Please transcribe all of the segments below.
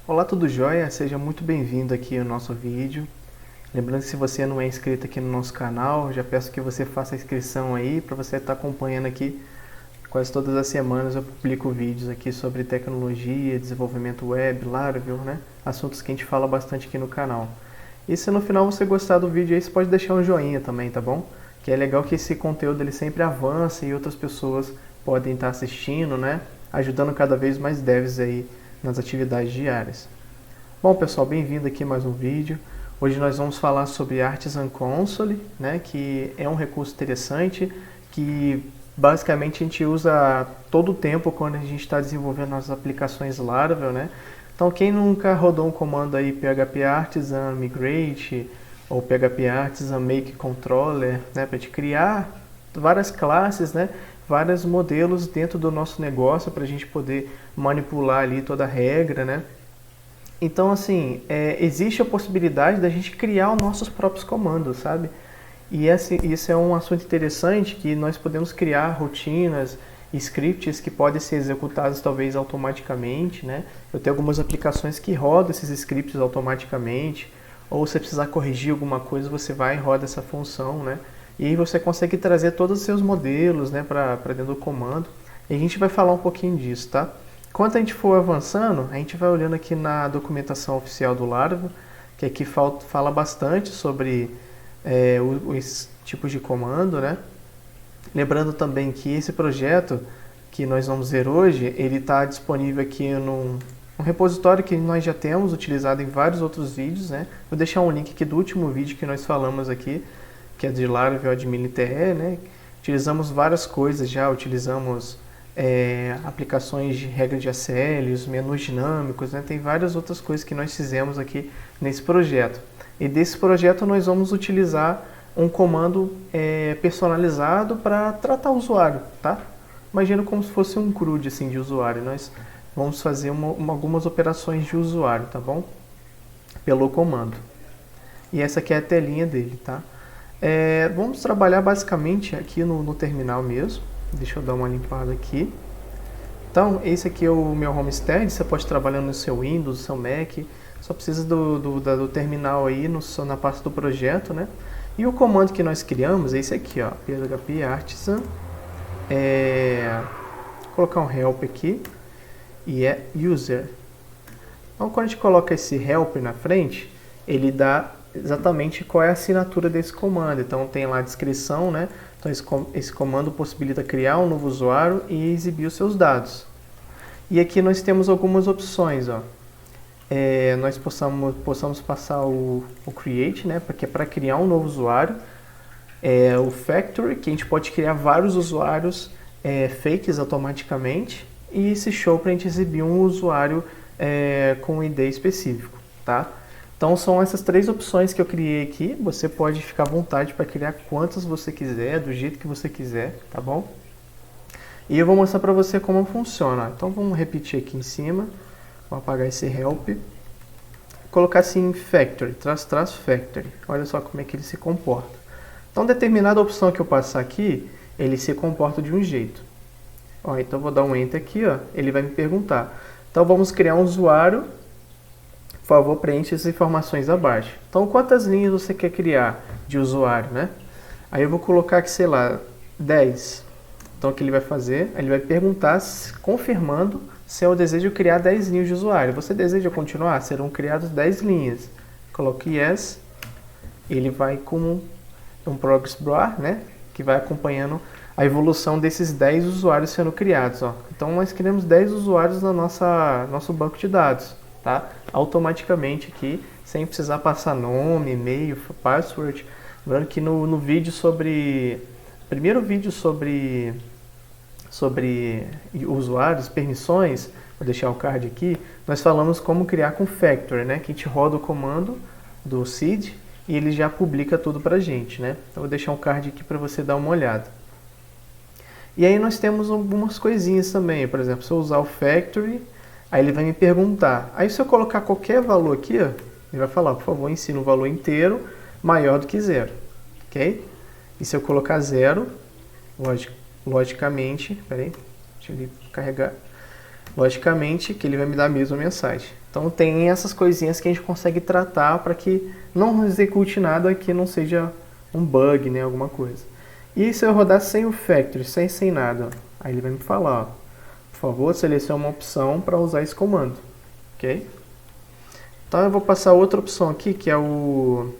Olá, tudo jóia? Seja muito bem-vindo aqui ao nosso vídeo. Lembrando que se você não é inscrito aqui no nosso canal, já peço que você faça a inscrição aí para você estar acompanhando aqui. Quase todas as semanas eu publico vídeos aqui sobre tecnologia, desenvolvimento web, Laravel, né? Assuntos que a gente fala bastante aqui no canal. E se no final você gostar do vídeo aí, você pode deixar um joinha também, tá bom? Que é legal que esse conteúdo ele sempre avança e outras pessoas podem estar assistindo, né? Ajudando cada vez mais devs aí nas atividades diárias. Bom pessoal, bem-vindo aqui a mais um vídeo. Hoje nós vamos falar sobre Artisan Console, né, que é um recurso interessante que basicamente a gente usa todo o tempo quando a gente está desenvolvendo as aplicações Laravel, né? Então quem nunca rodou um comando aí PHP Artisan Migrate ou PHP Artisan Make Controller, né, para te criar várias classes, né, vários modelos dentro do nosso negócio para a gente poder manipular ali toda a regra, né? Então, assim, existe a possibilidade da gente criar os nossos próprios comandos, sabe? E isso é um assunto interessante que nós podemos criar rotinas, scripts que podem ser executados talvez automaticamente, né? Eu tenho algumas aplicações que rodam esses scripts automaticamente, ou se precisar corrigir alguma coisa, você vai e roda essa função, né? E aí você consegue trazer todos os seus modelos, né, para dentro do comando. E a gente vai falar um pouquinho disso, tá? Enquanto a gente for avançando, a gente vai olhando aqui na documentação oficial do Laravel, que aqui fala bastante sobre os tipos de comando, né? Lembrando também que esse projeto que nós vamos ver hoje, ele está disponível aqui num repositório que nós já temos utilizado em vários outros vídeos, né? Vou deixar um link aqui do último vídeo que nós falamos aqui, que é de Laravel Admin LTE, né? Utilizamos várias coisas já, utilizamos aplicações de regra de ACL, os menus dinâmicos, né? Tem várias outras coisas que nós fizemos aqui nesse projeto. E desse projeto nós vamos utilizar um comando personalizado para tratar o usuário, tá? Imagina como se fosse um CRUD assim, de usuário. Nós vamos fazer algumas operações de usuário, tá bom? Pelo comando. E essa aqui é a telinha dele, tá? Vamos trabalhar basicamente aqui no terminal mesmo. Deixa eu dar uma limpada aqui. Então, esse aqui é o meu homestead. Você pode trabalhar no seu Windows, no seu Mac. Só precisa do terminal aí na parte do projeto, né? E o comando que nós criamos é esse aqui, ó, PHP Artisan. Vou colocar um help aqui e é user. Então, quando a gente coloca esse help na frente, ele dá exatamente qual é a assinatura desse comando. Então tem lá a descrição, né? Então esse comando possibilita criar um novo usuário e exibir os seus dados. E aqui nós temos algumas opções, ó. Nós possamos passar o create, né? Porque é para criar um novo usuário. O factory, que a gente pode criar vários usuários fakes automaticamente. E esse show para a gente exibir um usuário com um ID específico, tá? Então são essas três opções que eu criei aqui. Você pode ficar à vontade para criar quantas você quiser, do jeito que você quiser, tá bom? E eu vou mostrar para você como funciona. Então vamos repetir aqui em cima. Vou apagar esse help. Vou colocar assim factory, factory. Olha só como é que ele se comporta. Então determinada opção que eu passar aqui, ele se comporta de um jeito. Ó, então eu vou dar um enter aqui, ó. Ele vai me perguntar. Então vamos criar um usuário. Por favor, preencha as informações abaixo. Então, quantas linhas você quer criar de usuário, né? Aí eu vou colocar aqui, sei lá, 10. Então, o que ele vai fazer? Ele vai perguntar, confirmando se eu desejo criar 10 linhas de usuário. Você deseja continuar? Serão criadas 10 linhas. Coloque yes. Ele vai com um progress bar, né? Que vai acompanhando a evolução desses 10 usuários sendo criados, ó. Então, nós criamos 10 usuários no nosso banco de dados. Tá? Automaticamente aqui, sem precisar passar nome, e-mail, password. Lembrando que no vídeo primeiro vídeo sobre usuários, permissões, vou deixar o card aqui, nós falamos como criar com Factory, né? Que a gente roda o comando do seed e ele já publica tudo pra gente, né? Então vou deixar um card aqui para você dar uma olhada. E aí nós temos algumas coisinhas também, por exemplo, se eu usar o Factory, aí ele vai me perguntar. Aí se eu colocar qualquer valor aqui, ó, ele vai falar, por favor, ensina um valor inteiro maior do que 0. Ok? E se eu colocar 0, logicamente, peraí, deixa ele carregar. logicamente que ele vai me dar a mesma mensagem. Então tem essas coisinhas que a gente consegue tratar para que não execute nada que não seja um bug, né, alguma coisa. E se eu rodar sem o factory, sem nada, ó, aí ele vai me falar, ó, por favor, selecione uma opção para usar esse comando, ok? Então eu vou passar outra opção aqui, que é o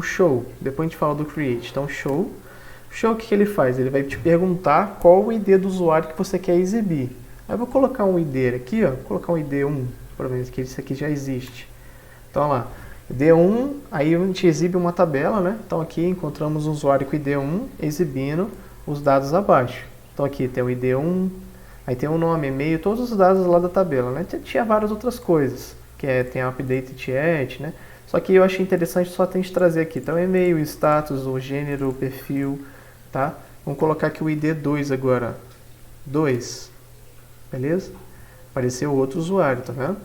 show. Depois a gente fala do create. Então show. Show, o que ele faz? Ele vai te perguntar qual o ID do usuário que você quer exibir. Aí eu vou colocar um ID aqui, ó, vou colocar um ID 1, para ver que isso aqui já existe. Então lá, ID1, aí a gente exibe uma tabela, né? Então aqui encontramos o usuário com ID1 exibindo os dados abaixo. Então aqui tem o ID1, aí tem o nome, e-mail, todos os dados lá da tabela, né? Tinha várias outras coisas, que tem a update chat, né? Só que eu achei interessante só a gente trazer aqui. Então e-mail, status, o gênero, o perfil, tá? Vamos colocar aqui o ID2 agora. 2. Beleza? Apareceu outro usuário, tá vendo?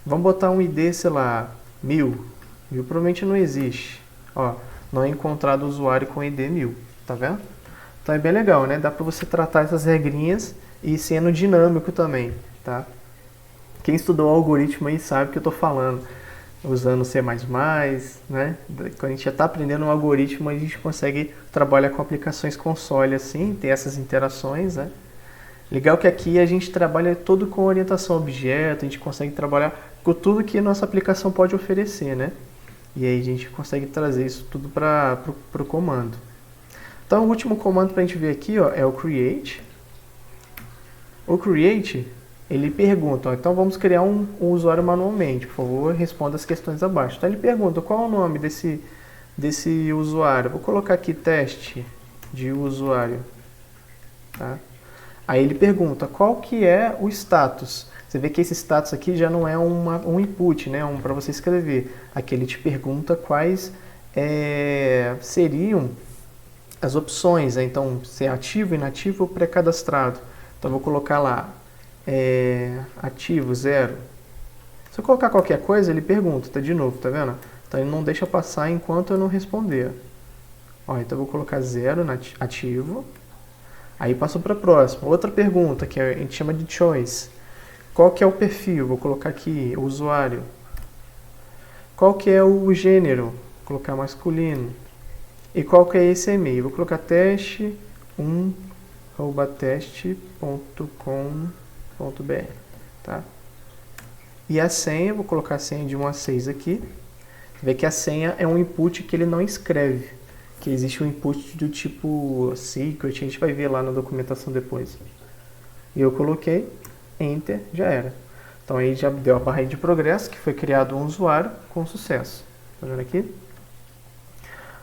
Vamos botar um ID, sei lá, 1000. 1000 provavelmente não existe. Ó, não é encontrado usuário com ID 1000, tá vendo? Então é bem legal, né? Dá pra você tratar essas regrinhas e sendo dinâmico também, tá? Quem estudou algoritmo aí sabe o que eu tô falando. Usando C++, né? Quando a gente já está aprendendo um algoritmo, a gente consegue trabalhar com aplicações console assim, ter essas interações, né? Legal que aqui a gente trabalha todo com orientação a objeto, a gente consegue trabalhar com tudo que a nossa aplicação pode oferecer, né? E aí a gente consegue trazer isso tudo para o comando. Então o último comando para a gente ver aqui, ó, é o create. O create, ele pergunta, ó, então vamos criar um usuário manualmente, por favor, responda as questões abaixo. Então ele pergunta qual é o nome desse usuário. Vou colocar aqui teste de usuário, tá? Aí ele pergunta qual que é o status. Você vê que esse status aqui já não é um input, né, para você escrever. Aqui ele te pergunta quais seriam as opções, né? Então se é ativo, inativo ou pré-cadastrado. Então eu vou colocar lá ativo 0. Se eu colocar qualquer coisa, ele pergunta, tá de novo, tá vendo? Então ele não deixa passar enquanto eu não responder. Ó, então eu vou colocar 0 ativo. Aí passo para a próxima. Outra pergunta que a gente chama de choice. Qual que é o perfil? Vou colocar aqui o usuário. Qual que é o gênero? Vou colocar masculino. E qual que é esse e-mail? Vou colocar teste1@teste.com.br, tá? E a senha, vou colocar a senha de 1 a 6 aqui. Você vê que a senha é um input que ele não escreve, que existe um input do tipo secret, a gente vai ver lá na documentação depois. E eu coloquei, enter, já era. Então aí já deu a barra de progresso, que foi criado um usuário com sucesso. Tá vendo aqui?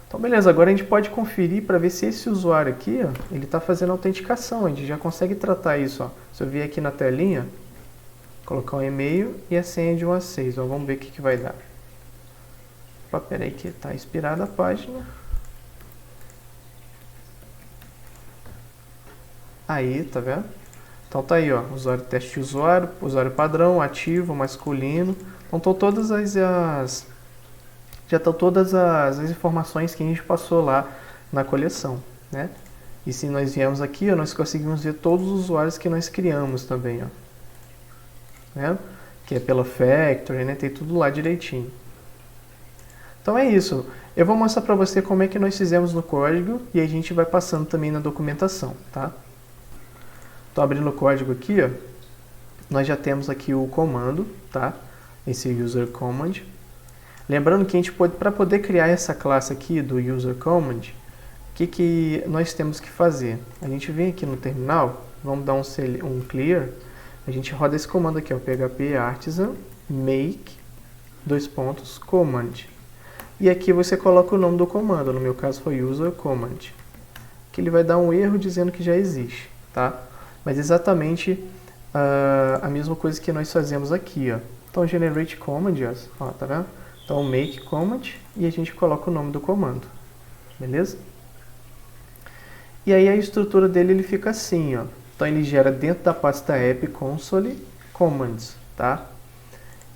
Então beleza, agora a gente pode conferir para ver se esse usuário aqui, ó, ele está fazendo autenticação. A gente já consegue tratar isso. Ó. Se eu vir aqui na telinha, colocar um e-mail e a senha de 1 a 6. Ó, vamos ver o que vai dar. Opa, peraí que está expirada a página. Aí, tá vendo? Então tá aí, ó, usuário teste de usuário, usuário padrão, ativo, masculino. Então estão todas já estão todas as informações que a gente passou lá na coleção, né? E se nós viemos aqui, ó, nós conseguimos ver todos os usuários que nós criamos também, ó. Né? Que é pela factory, né? Tem tudo lá direitinho. Então é isso. Eu vou mostrar para você como é que nós fizemos no código e a gente vai passando também na documentação, tá? Então abrindo o código aqui, ó, nós já temos aqui o comando, tá? Esse user command. Lembrando que a gente pode, para poder criar essa classe aqui do user command, o que nós temos que fazer? A gente vem aqui no terminal, vamos dar um clear, a gente roda esse comando aqui, ó, php artisan make command. E aqui você coloca o nome do comando, no meu caso foi user command. Que ele vai dar um erro dizendo que já existe, tá? Mas exatamente a mesma coisa que nós fazemos aqui, ó. Então generate command, ó, tá vendo? Então make command e a gente coloca o nome do comando, beleza? E aí a estrutura dele ele fica assim, ó. Então ele gera dentro da pasta app console commands, tá?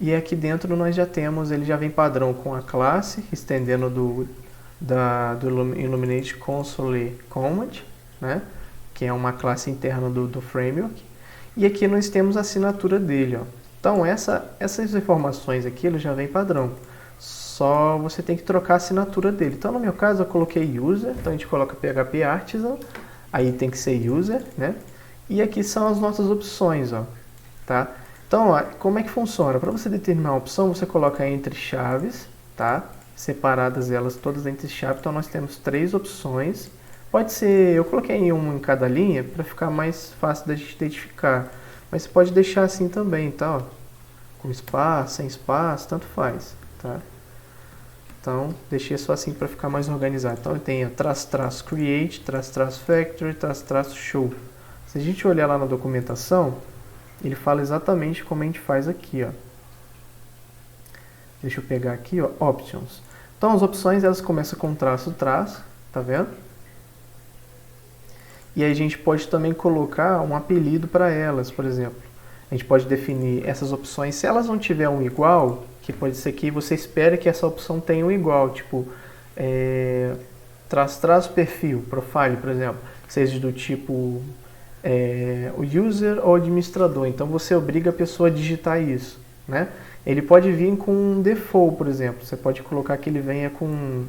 E aqui dentro nós já temos, ele já vem padrão com a classe, estendendo do Illuminate Console Command, né? Que é uma classe interna do framework. E aqui nós temos a assinatura dele, ó. Então essas informações aqui ele já vem padrão. Só você tem que trocar a assinatura dele. Então no meu caso eu coloquei user, então a gente coloca PHP Artisan, aí tem que ser user, né? E aqui são as nossas opções, ó, tá? Então, ó, como é que funciona? Para você determinar a opção, você coloca entre chaves, tá? Separadas elas todas entre chaves. Então nós temos 3 opções. Pode ser, eu coloquei uma em cada linha para ficar mais fácil da gente identificar. Mas você pode deixar assim também, tá? Ó, com espaço, sem espaço, tanto faz, tá? Então, deixei só assim para ficar mais organizado. Então, eu tenho --create, --factory, --show. Se a gente olhar lá na documentação, ele fala exatamente como a gente faz aqui, ó. Deixa eu pegar aqui, ó, options. Então, as opções, elas começam com traço, tá vendo? E aí a gente pode também colocar um apelido para elas, por exemplo. A gente pode definir essas opções, se elas não tiverem um igual, que pode ser que você espere que essa opção tenha um igual, tipo, perfil, profile, por exemplo, seja do tipo o user ou administrador. Então você obriga a pessoa a digitar isso, né? Ele pode vir com um default, por exemplo. Você pode colocar que ele venha com,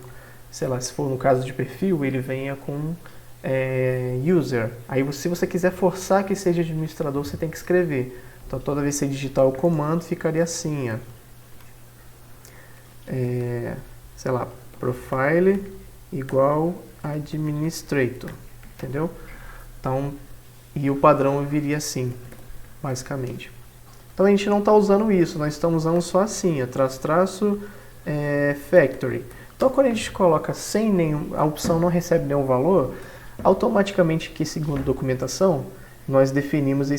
sei lá, se for no caso de perfil, ele venha com user. Aí se você quiser forçar que seja administrador, você tem que escrever. Então toda vez que você digitar o comando, ficaria assim, ó. Sei lá, profile igual administrator, entendeu? Então, e o padrão viria assim, basicamente. Então a gente não está usando isso, nós estamos usando só assim, factory. Então quando a gente coloca sem nenhum, a opção não recebe nenhum valor, automaticamente aqui, segundo a documentação, nós definimos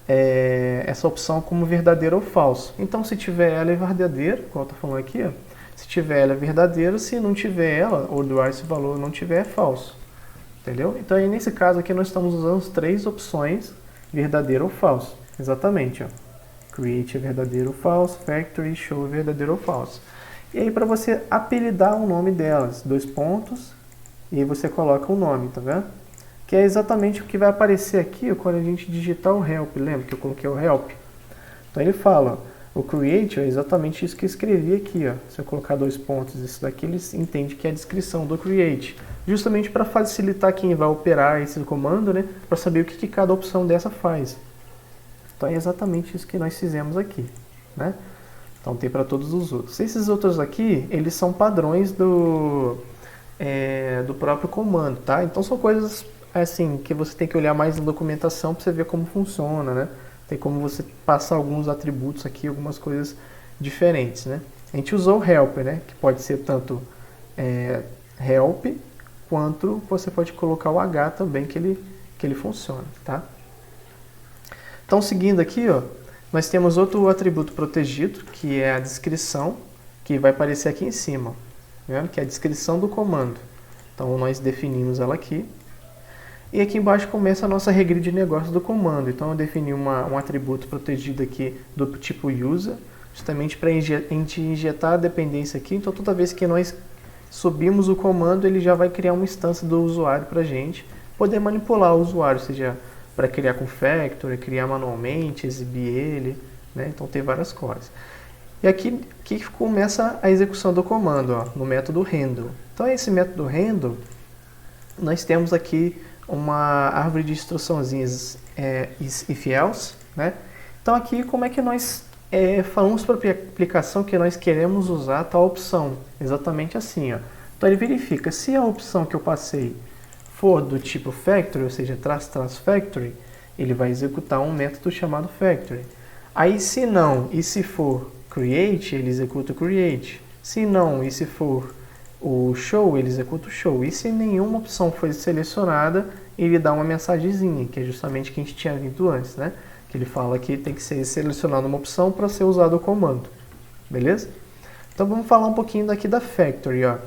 essa opção como verdadeiro ou falso. Então se tiver ela é verdadeiro, como eu estou falando aqui, ó, se tiver ela é verdadeiro, se não tiver ela, ou doar esse valor não tiver, é falso. Entendeu? Então aí, nesse caso aqui nós estamos usando as 3 opções, verdadeiro ou falso. Exatamente, ó. Create é verdadeiro ou falso, factory, show é verdadeiro ou falso. E aí para você apelidar o nome delas, 2 pontos, e aí você coloca o nome, tá vendo? Que é exatamente o que vai aparecer aqui ó, quando a gente digitar o help. Lembra que eu coloquei o help? Então ele fala, ó, o create é exatamente isso que eu escrevi aqui. Ó. Se eu colocar 2 pontos, isso daqui ele entende que é a descrição do create. Justamente para facilitar quem vai operar esse comando, né? Para saber o que cada opção dessa faz. Então é exatamente isso que nós fizemos aqui, né? Então tem para todos os outros. Esses outros aqui, eles são padrões do próprio comando, tá? Então são coisas assim que você tem que olhar mais na documentação para você ver como funciona, né? Tem como você passar alguns atributos aqui, algumas coisas diferentes, né? A gente usou o helper, né? Que pode ser tanto help, quanto você pode colocar o H também que ele funciona, tá? Então, seguindo aqui, ó, nós temos outro atributo protegido, que é a descrição, que vai aparecer aqui em cima, né? Que é a descrição do comando. Então, nós definimos ela aqui. E aqui embaixo começa a nossa regra de negócio do comando. Então, eu defini um atributo protegido aqui do tipo user, justamente para a gente injetar a dependência aqui. Então, toda vez que nós subimos o comando, ele já vai criar uma instância do usuário para a gente poder manipular o usuário, seja para criar com factory, criar manualmente, exibir ele, né? Então tem várias coisas. E aqui começa a execução do comando, ó, no método handle. Então esse método handle, nós temos aqui uma árvore de instruçãozinhas if else, né? Então aqui como é que nós falamos para a aplicação que nós queremos usar tal opção, exatamente assim, ó. Então ele verifica se a opção que eu passei for do tipo factory, ou seja, --factory, ele vai executar um método chamado factory. Aí se não, e se for create, ele executa o create. Se não, e se for o show, ele executa o show. E se nenhuma opção foi selecionada, ele dá uma mensagenzinha, que é justamente o que a gente tinha visto antes, né? Que ele fala que tem que ser selecionada uma opção para ser usado o comando. Beleza? Então vamos falar um pouquinho daqui da factory, ó.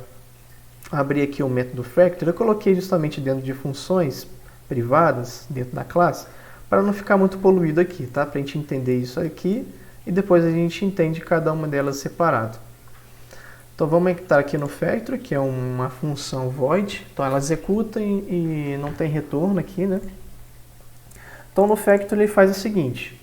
Abri aqui o método factory, eu coloquei justamente dentro de funções privadas, dentro da classe, para não ficar muito poluído aqui, tá? Para a gente entender isso aqui e depois a gente entende cada uma delas separado. Então vamos entrar aqui no factory, que é uma função void, então ela executa e não tem retorno aqui, né? Então no factory ele faz o seguinte,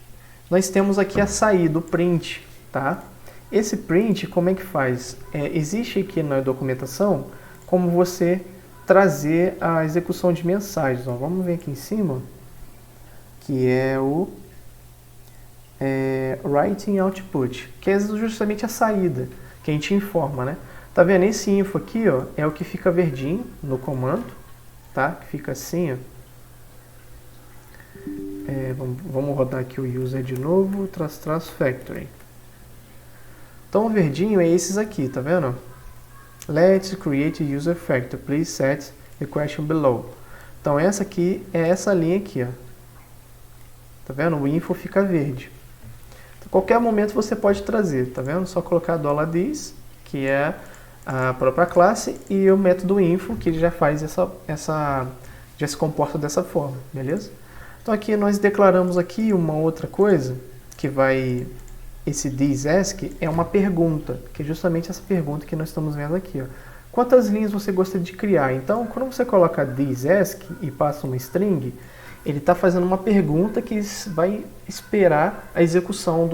nós temos aqui a saída, o print, tá? Esse print, como é que faz? Existe aqui na documentação como você trazer a execução de mensagens. Ó, vamos ver aqui em cima, que é o writing output, que é justamente a saída, que a gente informa, né? Tá vendo? Esse info aqui, ó, é o que fica verdinho no comando, tá? Que fica assim, ó. Vamos rodar aqui o user de novo, --factory. Então o verdinho é esses aqui, tá vendo? Let's create user factor, please set the question below. Então essa aqui é essa linha aqui, ó. Tá vendo? O info fica verde. Então, qualquer momento você pode trazer, tá vendo? Só colocar $this, que é a própria classe, e o método info, que ele já faz já se comporta dessa forma, beleza? Então aqui nós declaramos aqui uma outra coisa, que vai... Esse thisAsk é uma pergunta, que é justamente essa pergunta que nós estamos vendo aqui, ó. Quantas linhas você gostaria de criar? Então, quando você coloca thisAsk e passa uma string, ele está fazendo uma pergunta que vai esperar a execução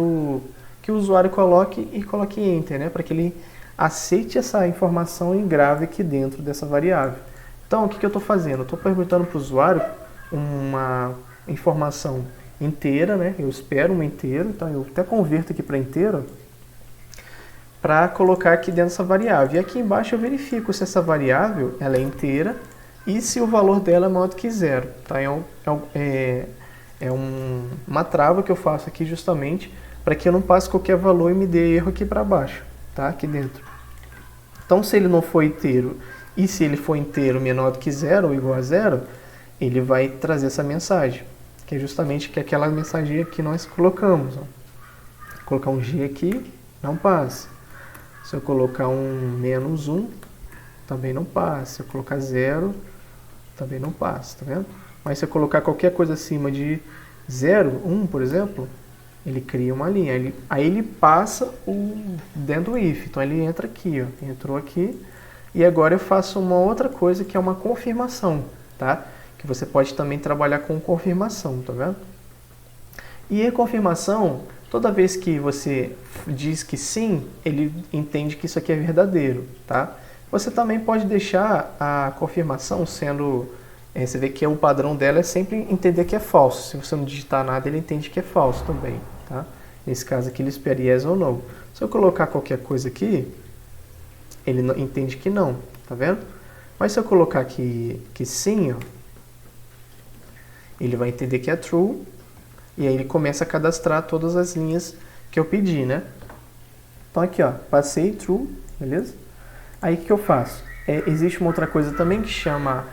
que o usuário coloque e coloque enter, né? Para que ele aceite essa informação e grave aqui dentro dessa variável. Então, o que eu estou fazendo? Eu estou perguntando para o usuário uma informação inteira, né? Eu espero uma inteira, então eu até converto aqui para inteiro para colocar aqui dentro dessa variável. E aqui embaixo eu verifico se essa variável ela é inteira e se o valor dela é maior do que 0. Tá? Uma trava que eu faço aqui justamente para que eu não passe qualquer valor e me dê erro aqui para baixo, tá? Aqui dentro. Então, se ele não for inteiro e se ele for inteiro menor do que 0 ou igual a 0, ele vai trazer essa mensagem, que é justamente aquela mensagem que nós colocamos. Ó. Vou colocar um G aqui, não passa. Se eu colocar um -1, também não passa. Se eu colocar 0, também não passa, tá vendo? Mas se eu colocar qualquer coisa acima de 0, 1, por exemplo, ele cria uma linha. Aí ele passa dentro do if. Então ele entra aqui, ó. Entrou aqui. E agora eu faço uma outra coisa que é uma confirmação, tá? Que você pode também trabalhar com confirmação, tá vendo? E a confirmação, toda vez que você diz que sim, ele entende que isso aqui é verdadeiro, tá? Você também pode deixar a confirmação sendo... você vê que o padrão dela é sempre entender que é falso. Se você não digitar nada, ele entende que é falso também, tá? Nesse caso aqui, ele espera yes ou no. Se eu colocar qualquer coisa aqui, ele não, entende que não, tá vendo? Mas se eu colocar aqui que sim, ó, ele vai entender que é true, e aí ele começa a cadastrar todas as linhas que eu pedi, né? Então aqui, ó, passei true, beleza? Aí o que eu faço? Existe uma outra coisa também que chama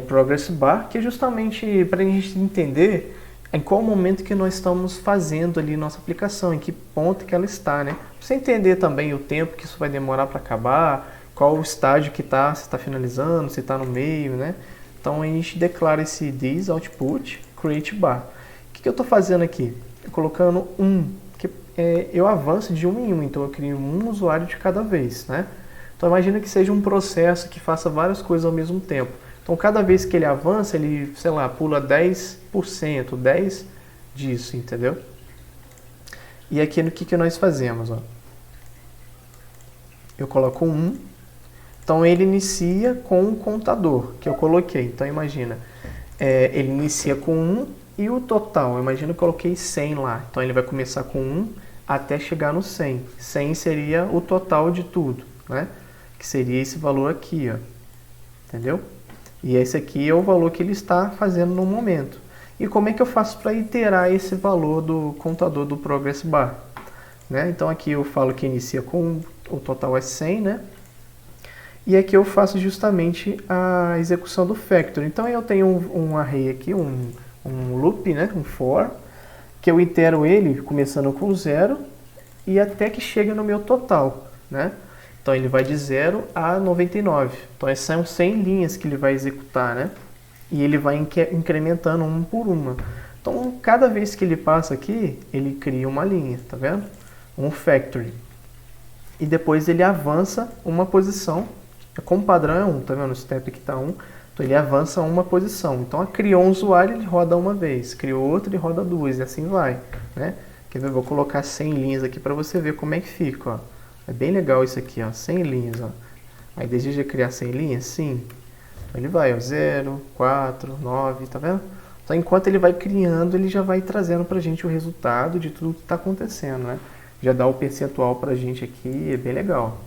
progress bar, que é justamente para a gente entender em qual momento que nós estamos fazendo ali nossa aplicação, em que ponto que ela está, né? Pra você entender também o tempo que isso vai demorar para acabar, qual o estágio que está, se está finalizando, se está no meio, né? Então a gente declara esse this output create bar. O que eu estou fazendo aqui? Colocando que eu avanço de 1 em 1, então eu crio um usuário de cada vez, né? Então imagina que seja um processo que faça várias coisas ao mesmo tempo. Então cada vez que ele avança, ele, sei lá, pula 10%, 10 disso, entendeu? E aqui no que nós fazemos, ó? Eu coloco 1. Então ele inicia com um contador que eu coloquei. Então imagina, ele inicia com 1 e o total, imagina que eu coloquei 100 lá. Então ele vai começar com 1 até chegar no 100. 100 seria o total de tudo, né? Que seria esse valor aqui, ó. Entendeu? E esse aqui é o valor que ele está fazendo no momento. E como é que eu faço para iterar esse valor do contador do progress bar? Né? Então aqui eu falo que inicia com o total é 100, né? E aqui eu faço justamente a execução do factor. Então eu tenho um array aqui, um loop, né? Um for, que eu itero ele começando com 0 e até que chega no meu total, né? Então ele vai de 0 a 99. Então essas são 100 linhas que ele vai executar, né? E ele vai incrementando uma por uma. Então cada vez que ele passa aqui, ele cria uma linha, tá vendo? Um factory. E depois ele avança uma posição. Como padrão é 1, tá vendo? O step aqui tá 1. Então ele avança uma posição. Então criou um usuário, ele roda uma vez, criou outro, ele roda duas, e assim vai, né? Quer ver? Eu vou colocar 100 linhas aqui para você ver como é que fica, ó. É bem legal isso aqui, ó, 100 linhas, ó. Aí deseja criar 100 linhas? Sim. Ele vai, ó, 0, 4, 9, tá vendo? Então enquanto ele vai criando, ele já vai trazendo pra gente o resultado de tudo que está acontecendo, né? Já dá o percentual pra gente aqui, é bem legal.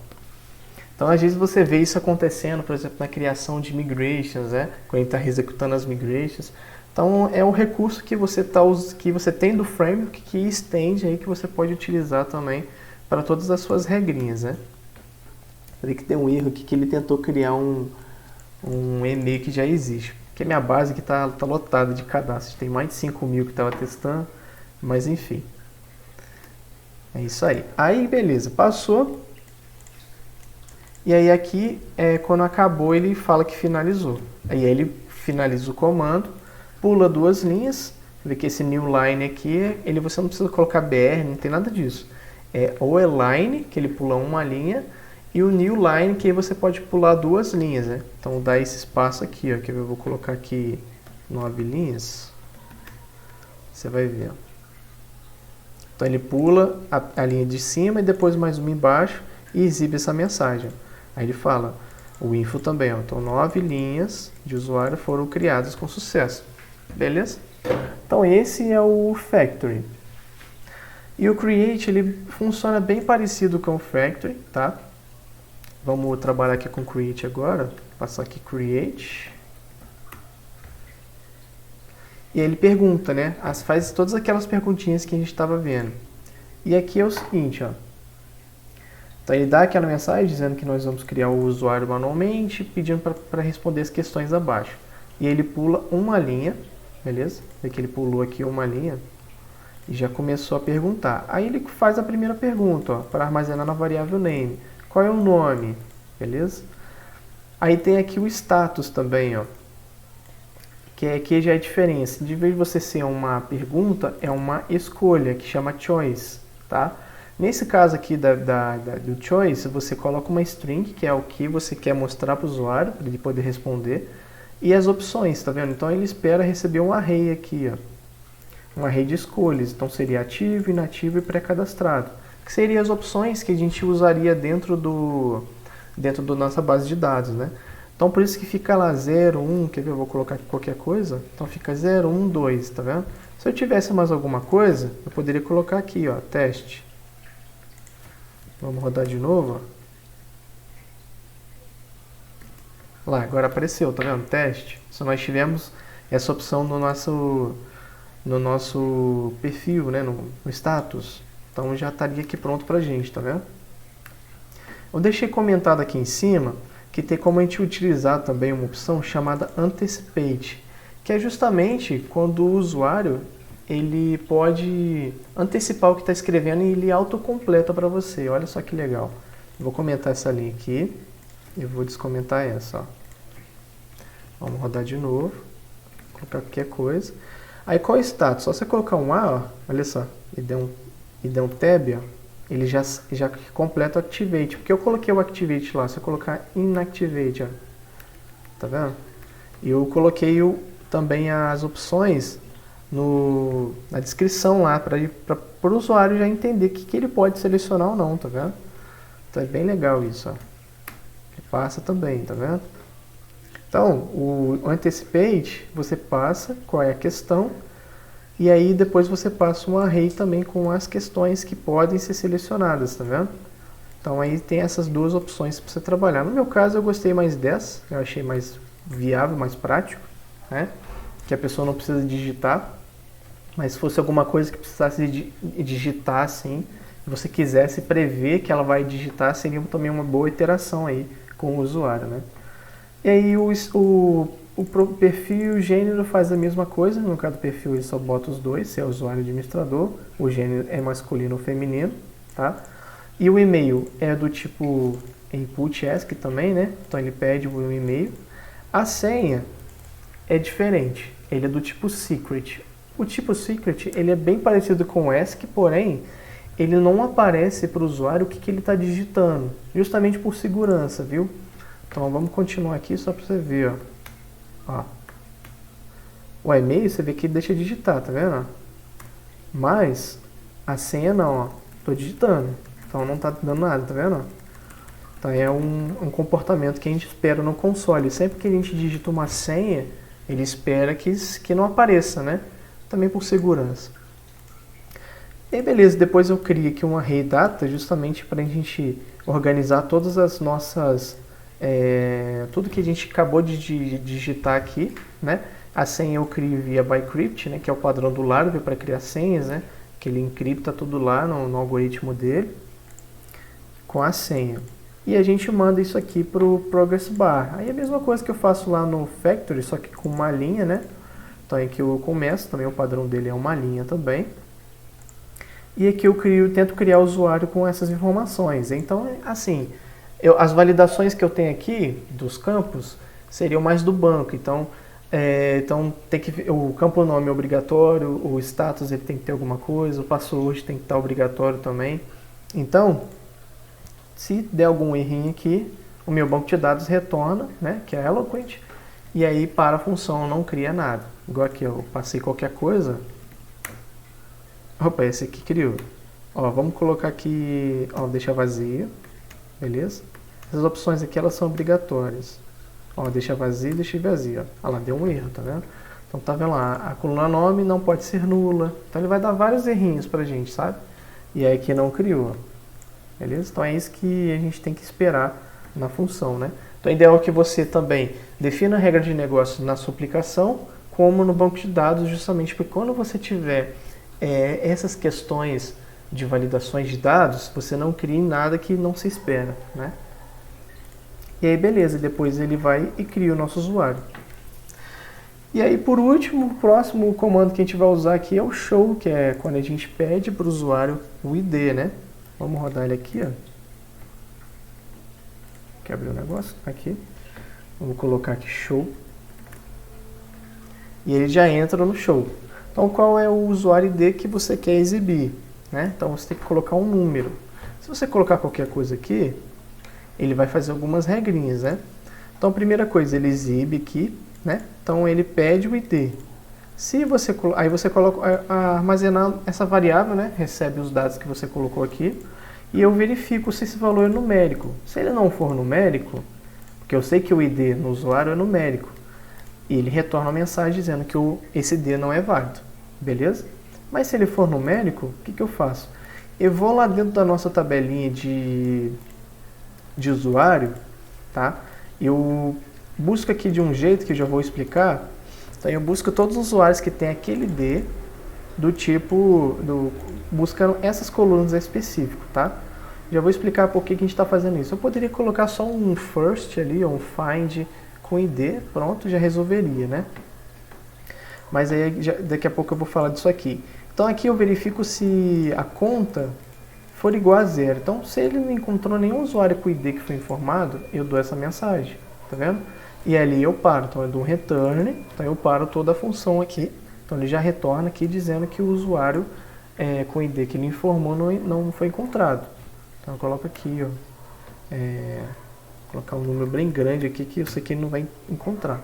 Então, às vezes você vê isso acontecendo, por exemplo, na criação de migrations, né? Quando ele está executando as migrations. Então, é um recurso que você tem do framework que estende aí, que você pode utilizar também para todas as suas regrinhas, né? Peraí que tem um erro aqui que ele tentou criar um e-mail que já existe. Porque a minha base aqui tá lotada de cadastros. Tem mais de 5 mil que estava testando, mas enfim. É isso aí. Aí, beleza, passou. E aí aqui, quando acabou, ele fala que finalizou. Aí ele finaliza o comando, pula duas linhas, vê que esse new line aqui, você não precisa colocar BR, não tem nada disso. É o line, que ele pula uma linha, e o new line, que aí você pode pular duas linhas, né? Então dá esse espaço aqui, ó, que eu vou colocar aqui 9 linhas. Você vai ver, ó. Então ele pula a linha de cima e depois mais uma embaixo e exibe essa mensagem. Aí ele fala, o info também, ó, então 9 linhas de usuário foram criadas com sucesso. Beleza? Então esse é o factory. E o create, ele funciona bem parecido com o factory, tá? Vamos trabalhar aqui com create agora. Vou passar aqui create. E aí ele pergunta, né? Faz todas aquelas perguntinhas que a gente estava vendo. E aqui é o seguinte, ó. Então ele dá aquela mensagem dizendo que nós vamos criar o usuário manualmente, pedindo para responder as questões abaixo. E ele pula uma linha, beleza? Vê que ele pulou aqui uma linha e já começou a perguntar. Aí ele faz a primeira pergunta, ó, para armazenar na variável name. Qual é o nome? Beleza? Aí tem aqui o status também, ó. Que aqui já é a diferença. De vez de você ser uma pergunta, é uma escolha, que chama choice, tá? Nesse caso aqui do choice, você coloca uma string, que é o que você quer mostrar para o usuário, para ele poder responder, e as opções, tá vendo? Então ele espera receber um array aqui, ó. Um array de escolhas. Então seria ativo, inativo e pré-cadastrado. Que seriam as opções que a gente usaria dentro da nossa base de dados, né? Então por isso que fica lá 0, 1, quer ver? Eu vou colocar aqui qualquer coisa. Então fica 0, 1, 2, tá vendo? Se eu tivesse mais alguma coisa, eu poderia colocar aqui, ó, teste. Vamos rodar de novo. Lá, agora apareceu, tá vendo? Teste. Se nós tivemos essa opção no nosso perfil, né? No status. Então já estaria aqui pronto pra gente, tá vendo? Eu deixei comentado aqui em cima que tem como a gente utilizar também uma opção chamada Anticipate, que é justamente quando o usuário ele pode antecipar o que está escrevendo e ele autocompleta para você. Olha só que legal. Vou comentar essa linha aqui e vou descomentar essa, ó. Vamos rodar de novo, colocar qualquer coisa. Aí qual é o status? Só você colocar um A, ó, olha só, e der um tab, ó, ele já completa o Activate. Porque eu coloquei o Activate lá, se eu colocar Inactivate, ó, tá vendo? E eu coloquei também as opções na descrição lá, para o usuário já entender o que ele pode selecionar ou não, tá vendo? Então é bem legal isso, ó. Passa também, tá vendo? Então, o Anticipate, você passa qual é a questão, e aí depois você passa um array também com as questões que podem ser selecionadas, tá vendo? Então aí tem essas duas opções para você trabalhar. No meu caso eu gostei mais dessa, eu achei mais viável, mais prático, né? Que a pessoa não precisa digitar, mas se fosse alguma coisa que precisasse digitar assim, se você quisesse prever que ela vai digitar, seria também uma boa iteração aí com o usuário, né? E aí o perfil e o gênero faz a mesma coisa. No caso do perfil ele só bota os dois, se é usuário administrador, o gênero é masculino ou feminino, tá? E o e-mail é do tipo input ASCII também, né? Então ele pede o e-mail. A senha é diferente, ele é do tipo secret. O tipo secret ele é bem parecido com o ASCII, porém ele não aparece para o usuário o que ele está digitando, justamente por segurança, viu? Então vamos continuar aqui só para você ver, ó. Ó. O e-mail você vê que deixa de digitar, tá vendo? Mas a senha não, ó. Tô digitando. Então não tá dando nada, tá vendo? Então é um comportamento que a gente espera no console. Sempre que a gente digita uma senha, ele espera que não apareça, né? Também por segurança. E aí, beleza, depois eu crio aqui um array data justamente para a gente organizar todas as nossas... tudo que a gente acabou de digitar aqui, né? A senha eu crio via Bcrypt, né? Que é o padrão do Laravel para criar senhas, né? Que ele encripta tudo lá no algoritmo dele com a senha. E a gente manda isso aqui para o Progress Bar. Aí é a mesma coisa que eu faço lá no Factory, só que com uma linha, né? Então aqui eu começo, também o padrão dele é uma linha também. E aqui eu tento criar o usuário com essas informações. Então, assim, as validações que eu tenho aqui dos campos seriam mais do banco. Então tem que, o campo nome é obrigatório, o status ele tem que ter alguma coisa, o password tem que estar obrigatório também. Então, se der algum errinho aqui, o meu banco de dados retorna, né, que é Eloquent, e aí para a função não cria nada. Igual aqui eu passei qualquer coisa. Opa, esse aqui criou. Ó, vamos colocar aqui, ó, deixa vazio, beleza? Essas opções aqui elas são obrigatórias. Ó, deixa vazio, deixa vazio. Ó, lá deu um erro, tá vendo? Então tá vendo lá, a coluna nome não pode ser nula. Então ele vai dar vários errinhos pra gente, sabe? E aí aqui não criou. Beleza? Então é isso que a gente tem que esperar na função, né? Então é ideal que você também defina a regra de negócio na sua aplicação, como no banco de dados, justamente porque quando você tiver essas questões de validações de dados, você não cria nada que não se espera, né? E aí beleza, depois ele vai e cria o nosso usuário. E aí por último, o próximo comando que a gente vai usar aqui é o show, que é quando a gente pede para o usuário o ID, né? Vamos rodar ele aqui, ó. Quer abrir o negócio? Aqui. Vamos colocar aqui show. E ele já entra no show. Então qual é o usuário ID que você quer exibir, né? Então você tem que colocar um número. Se você colocar qualquer coisa aqui, ele vai fazer algumas regrinhas, né? Então a primeira coisa, ele exibe aqui, né? Então ele pede o ID. Se você, aí você coloca armazenar essa variável, né? Recebe os dados que você colocou aqui e eu verifico se esse valor é numérico. Se ele não for numérico, porque eu sei que o ID no usuário é numérico, e ele retorna uma mensagem dizendo que esse ID não é válido, beleza? Mas se ele for numérico, o que eu faço? Eu vou lá dentro da nossa tabelinha de usuário, tá? Eu busco aqui de um jeito que eu já vou explicar. Então eu busco todos os usuários que tem aquele ID do tipo, buscando essas colunas específicas, tá? Já vou explicar por que a gente está fazendo isso. Eu poderia colocar só um first ali, ou um find com ID, pronto, já resolveria, né? Mas aí daqui a pouco eu vou falar disso aqui. Então aqui eu verifico se a conta for igual a 0. Então se ele não encontrou nenhum usuário com ID que foi informado, eu dou essa mensagem, tá vendo? E ali eu paro, então eu dou um return, então eu paro toda a função aqui. Então ele já retorna aqui dizendo que o usuário com o ID que ele informou não foi encontrado. Então eu coloco aqui, ó, colocar um número bem grande aqui que eu sei que ele não vai encontrar.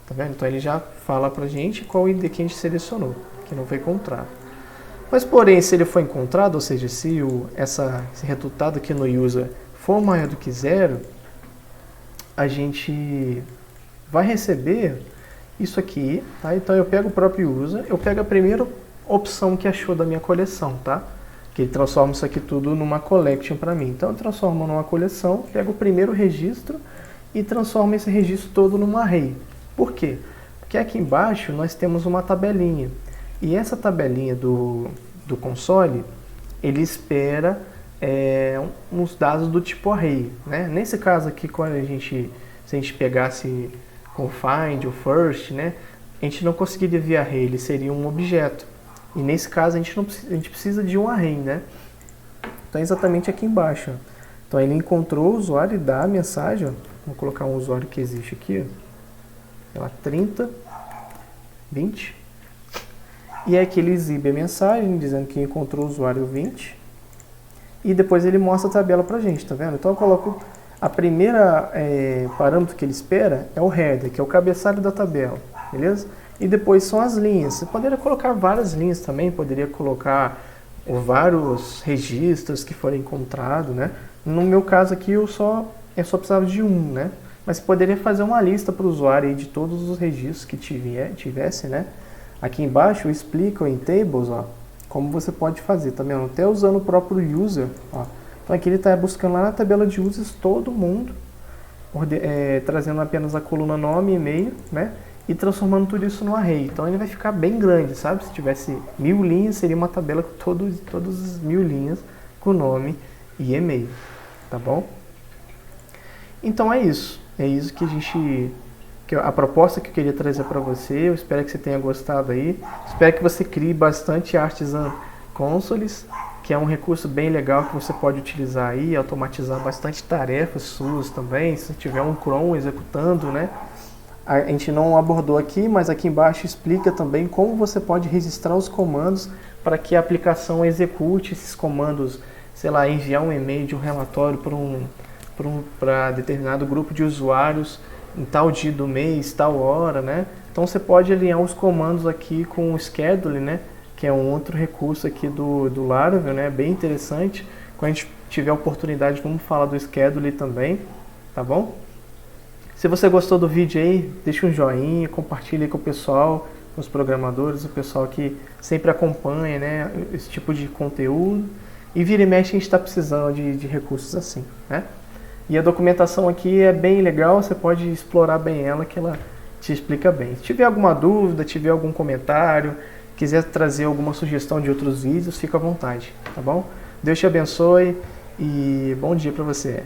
Tá vendo? Então ele já fala pra gente qual o ID que a gente selecionou, que não foi encontrado. Mas porém, se ele for encontrado, ou seja, se esse resultado aqui no user for maior do que 0, a gente vai receber isso aqui, tá? Então eu pego o próprio user, eu pego a primeira opção que achou da minha coleção, tá? Que ele transforma isso aqui tudo numa collection para mim. Então eu transformo numa coleção, pego o primeiro registro e transformo esse registro todo num array. Por quê? Porque aqui embaixo nós temos uma tabelinha. E essa tabelinha do console, ele espera uns dados do tipo array, né? Nesse caso aqui, se a gente pegasse o find, o first, né? A gente não conseguiria ver array, ele seria um objeto. E nesse caso a gente precisa de um array, né? Então é exatamente aqui embaixo. Ó. Então ele encontrou o usuário e dá a mensagem. Ó. Vou colocar um usuário que existe aqui, ó. Sei lá, 30, 20. E aqui ele exibe a mensagem dizendo que encontrou o usuário 20. E depois ele mostra a tabela pra gente, tá vendo? Então eu coloco A primeira parâmetro que ele espera é o header, que é o cabeçalho da tabela, beleza? E depois são as linhas. Você poderia colocar várias linhas também, poderia colocar vários registros que forem encontrados, né? No meu caso aqui eu só precisava de um, né? Mas você poderia fazer uma lista para o usuário aí de todos os registros que tivesse, né? Aqui embaixo eu explico em tables, ó, como você pode fazer, tá vendo? Até usando o próprio user, ó. Então aqui ele está buscando lá na tabela de users todo mundo, trazendo apenas a coluna nome e e-mail, né? E transformando tudo isso no array. Então ele vai ficar bem grande, sabe? Se tivesse 1000 linhas, seria uma tabela com todas as 1000 linhas com nome e e-mail, tá bom? Então é isso. É isso que a proposta que eu queria trazer para você. Eu espero que você tenha gostado aí. Espero que você crie bastante Artisan Consoles, que é um recurso bem legal que você pode utilizar aí, automatizar bastante tarefas suas também, se tiver um cron executando, né? A gente não abordou aqui, mas aqui embaixo explica também como você pode registrar os comandos para que a aplicação execute esses comandos, sei lá, enviar um e-mail de um relatório para determinado grupo de usuários em tal dia do mês, tal hora, né? Então você pode alinhar os comandos aqui com o schedule, né? Que é um outro recurso aqui do Laravel, né? Bem interessante. Quando a gente tiver a oportunidade, vamos falar do schedule também, tá bom? Se você gostou do vídeo aí, deixa um joinha, compartilha aí com o pessoal, com os programadores, o pessoal que sempre acompanha, né, esse tipo de conteúdo. E vira e mexe a gente está precisando de recursos assim, né? E a documentação aqui é bem legal, você pode explorar bem ela, que ela te explica bem. Se tiver alguma dúvida, tiver algum comentário, quiser trazer alguma sugestão de outros vídeos, fica à vontade, tá bom? Deus te abençoe e bom dia para você.